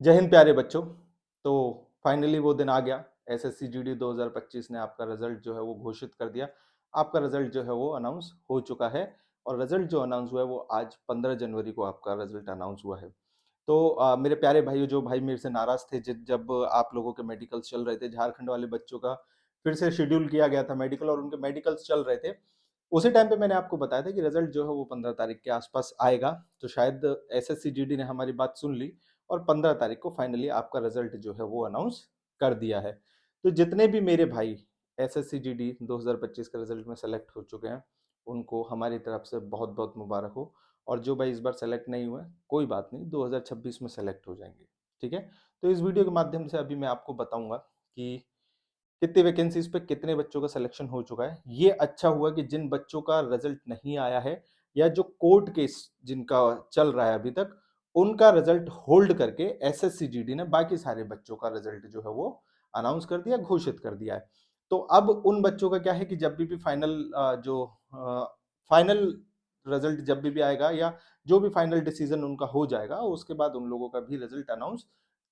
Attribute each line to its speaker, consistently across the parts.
Speaker 1: जय हिंद प्यारे बच्चों। तो फाइनली वो दिन आ गया। एसएससी जीडी 2025 ने आपका रिजल्ट जो है वो घोषित कर दिया। आपका रिजल्ट जो है वो अनाउंस हो चुका है और रिजल्ट जो अनाउंस हुआ है वो आज 15 जनवरी को आपका रिजल्ट अनाउंस हुआ है। तो मेरे प्यारे भाइयों, जो भाई मेरे से नाराज थे जब आप लोगों के मेडिकल्स चल रहे थे, झारखंड वाले बच्चों का फिर से शेड्यूल किया गया था मेडिकल और उनके मेडिकल्स चल रहे थे, उसी टाइम पे मैंने आपको बताया था कि रिजल्ट जो है वो 15 तारीख के आसपास आएगा। तो शायद एसएससी जीडी ने हमारी बात सुन ली और 15 तारीख को फाइनली आपका रिजल्ट जो है वो अनाउंस कर दिया है। तो जितने भी मेरे भाई एसएससी जीडी 2025 के रिजल्ट में सेलेक्ट हो चुके हैं, उनको हमारी तरफ से बहुत बहुत मुबारक हो। और जो भाई इस बार सेलेक्ट नहीं हुए, कोई बात नहीं, 2026 में सेलेक्ट हो जाएंगे। ठीक है। तो इस वीडियो के माध्यम से अभी मैं आपको बताऊंगा कि कितनी वैकेंसीज पे कितने बच्चों का सिलेक्शन हो चुका है। ये अच्छा हुआ कि जिन बच्चों का रिजल्ट नहीं आया है या जो कोर्ट केस जिनका चल रहा है अभी तक, उनका रिजल्ट होल्ड करके एसएससी जीडी ने बाकी सारे बच्चों का रिजल्ट जो है वो अनाउंस कर दिया, घोषित कर दिया है। तो अब उन बच्चों का क्या है कि जब भी फाइनल जो फाइनल रिजल्ट जब भी आएगा या जो भी फाइनल डिसीजन उनका हो जाएगा, उसके बाद उन लोगों का भी रिजल्ट अनाउंस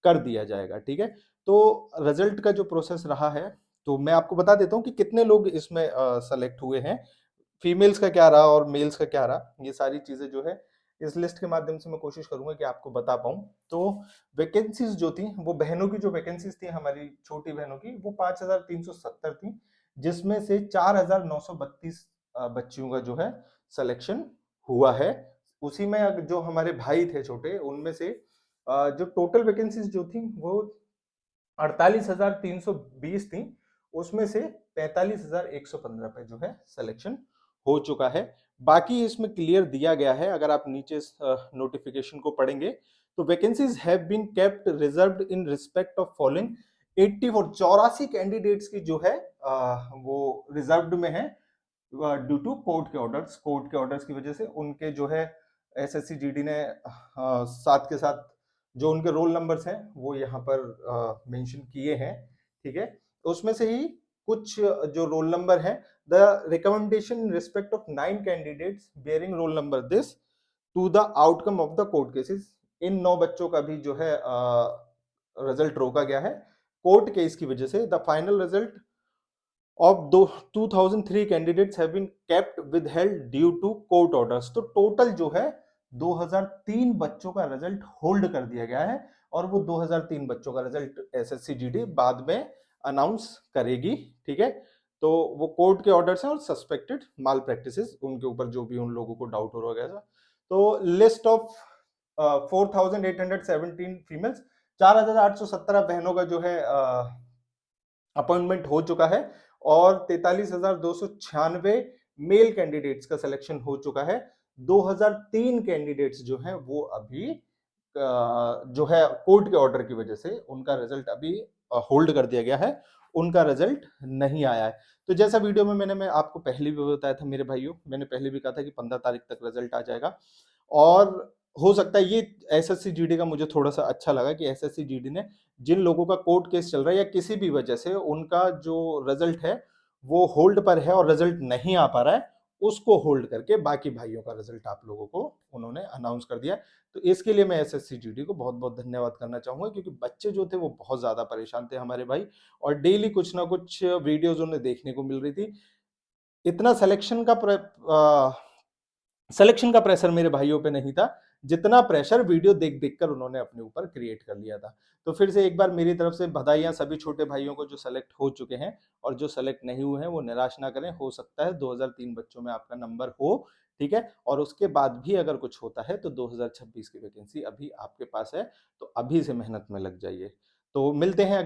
Speaker 1: कर दिया जाएगा। ठीक है। तो रिजल्ट का जो प्रोसेस रहा है, तो मैं आपको बता देता हूँ कि कितने लोग इसमें सेलेक्ट हुए हैं, फीमेल्स का क्या रहा और मेल्स का क्या रहा। ये सारी चीजें जो है इस लिस्ट के माध्यम से मैं कोशिश करूंगा कि आपको बता पाऊं। तो वैकेंसीज जो थी, वो बहनों की जो वैकेंसीज थी, हमारी छोटी बहनों की, वो 5370 थी, जिसमें से 4932 बच्चियों का जो है सिलेक्शन हुआ है। उसी में जो हमारे भाई थे छोटे, उनमें से जो टोटल वैकेंसीज जो थी वो 48,320 थी, उसमें से 45,115 पे जो है सिलेक्शन हो चुका है। बाकी इसमें क्लियर दिया गया है, अगर आप नीचे नोटिफिकेशन को पढ़ेंगे तो vacancies have been kept reserved in respect of following 84 candidates की जो है वो रिजर्व्ड में है ड्यू टू कोर्ट के ऑर्डर्स की वजह से। उनके जो है एसएससी जीडी ने साथ के साथ जो उनके रोल नंबर्स हैं वो यहाँ पर मेंशन किए हैं। ठीक है। तो उसमें से ही कुछ जो रोल नंबर है, the recommendation in respect of 9 candidates bearing roll number this to the outcome of the court cases, इन 9 बच्चों का भी जो है रिजल्ट रोका गया है कोर्ट केस की वजह से। The final result of 2003 candidates have been kept withheld due to court orders। तो टोटल जो है 2003 बच्चों का रिजल्ट होल्ड कर दिया गया है और वो 2003 बच्चों का रिजल्ट एसएससी जीडी बाद में अनाउंस करेगी। ठीक है। तो वो कोर्ट के ऑर्डर्स हैं और सस्पेक्टेड माल प्रैक्टिसेस, उनके ऊपर जो भी उन लोगों को डाउट हो रहा है। तो लिस्ट ऑफ 4817 फीमेल्स, 4817 बहनों का जो है अपॉइंटमेंट हो चुका है और 43,296 मेल कैंडिडेट्स का सिलेक्शन हो चुका है। 2003 कैंडिडेट्स जो हैं वो अभी जो है कोर्ट के ऑर्डर की वजह से उनका रिजल्ट अभी होल्ड कर दिया गया है, उनका रिजल्ट नहीं आया है। तो जैसा वीडियो में मैं आपको पहले भी बताया था मेरे भाइयों, मैंने पहले भी कहा था कि 15 तारीख तक रिजल्ट आ जाएगा। और हो सकता है ये एसएससी जीडी का मुझे थोड़ा सा अच्छा लगा कि एसएससी जीडी ने जिन लोगों का कोर्ट केस चल रहा है या किसी भी वजह से उनका जो रिजल्ट है वो होल्ड पर है और रिजल्ट नहीं आ पा रहा है, उसको होल्ड करके बाकी भाइयों का रिजल्ट आप लोगों को उन्होंने अनाउंस कर दिया। तो इसके लिए मैं एसएससी जीडी को बहुत बहुत धन्यवाद करना चाहूंगा, क्योंकि बच्चे जो थे वो बहुत ज्यादा परेशान थे हमारे भाई, और डेली कुछ ना कुछ वीडियोज उन्हें देखने को मिल रही थी। इतना सिलेक्शन का प्रेशर मेरे भाइयों पे नहीं था, जितना प्रेशर वीडियो देख देख कर उन्होंने अपने ऊपर क्रिएट कर लिया था। तो फिर से एक बार मेरी तरफ से बधाइयां सभी छोटे भाइयों को जो सेलेक्ट हो चुके हैं, और जो सेलेक्ट नहीं हुए हैं वो निराश ना करें, हो सकता है 2003 बच्चों में आपका नंबर हो। ठीक है। और उसके बाद भी अगर कुछ होता है तो 2026 की वैकेंसी अभी आपके पास है, तो अभी से मेहनत में लग जाइए। तो मिलते हैं